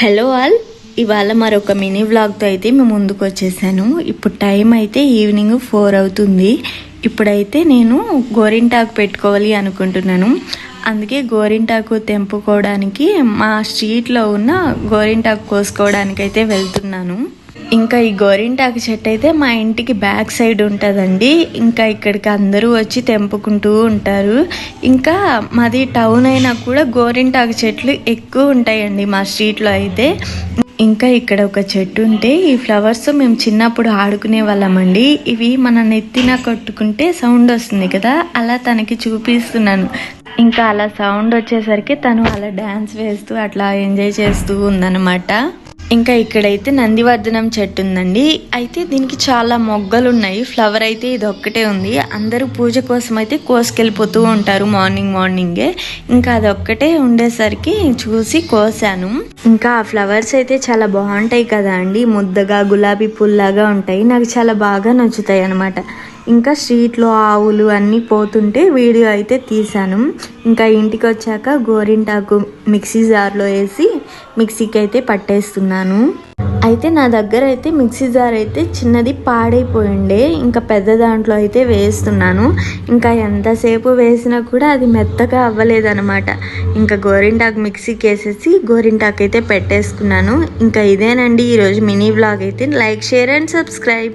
Hello all, ఇవాళ మరొక mini వ్లాగ్తో అయితే మేము ముందుకు వచ్చేసాను. ఇప్పుడు టైం అయితే ఈవినింగ్ 4 అవుతుంది. ఇప్పుడైతే నేను గోరింటాకు పెట్టుకోవాలి అనుకుంటున్నాను. అందుకే గోరింటాకు తెంపుకోవడానికి మా స్ట్రీట్లో ఉన్న గోరింటాకు కోసుకోవడానికి అయితే వెళ్తున్నాను. ఇంకా ఈ గోరింటాకు చెట్టు అయితే మా ఇంటికి బ్యాక్ సైడ్ ఉంటుందండి. ఇంకా ఇక్కడికి అందరూ వచ్చి తెంపుకుంటూ ఉంటారు. ఇంకా మాది టౌన్ అయినా కూడా గోరింటాకు చెట్లు ఎక్కువ ఉంటాయండి మా స్ట్రీట్లో అయితే. ఇంకా ఇక్కడ ఒక చెట్టు ఉంటే ఈ ఫ్లవర్స్ మేము చిన్నప్పుడు ఆడుకునే వాళ్ళమండి. ఇవి మన నెత్తిన కొట్టుకుంటే సౌండ్ వస్తుంది కదా, అలా తనకి చూపిస్తున్నాను. ఇంకా అలా సౌండ్ వచ్చేసరికి తను అలా డ్యాన్స్ వేస్తూ అట్లా ఎంజాయ్ చేస్తూ ఉందన్నమాట. ఇంకా ఇక్కడైతే నందివర్ధనం చెట్టు ఉందండి. అయితే దీనికి చాలా మొగ్గలు ఉన్నాయి. ఫ్లవర్ అయితే ఇది ఒక్కటే ఉంది. అందరూ పూజ కోసం అయితే కోసుకెళ్ళిపోతూ ఉంటారు మార్నింగే. ఇంకా అదొక్కటే ఉండేసరికి చూసి కోసాను. ఇంకా ఆ ఫ్లవర్స్ అయితే చాలా బాగుంటాయి కదా అండి, ముద్దగా గులాబీ పూల్లాగా ఉంటాయి. నాకు చాలా బాగా నచ్చుతాయి అనమాట. ఇంకా స్ట్రీట్లో ఆవులు అన్నీ పోతుంటే వీడియో అయితే తీసాను. ఇంకా ఇంటికి వచ్చాక గోరింటాకు మిక్సీ జార్లో వేసి మిక్సీకి అయితే పట్టేస్తున్నాను. అయితే నా దగ్గర అయితే మిక్సీ జార్ అయితే చిన్నది పాడైపోయిండే. ఇంకా పెద్ద దాంట్లో అయితే వేస్తున్నాను. ఇంకా ఎంతసేపు వేసినా కూడా అది మెత్తగా అవ్వలేదన్నమాట. ఇంకా గోరింటాకు మిక్సీకి వేసేసి గోరింటాకు అయితే పెట్టేసుకున్నాను. ఇంకా ఇదేనండి ఈరోజు మినీ వ్లాగ్ అయితే. Like, share and subscribe.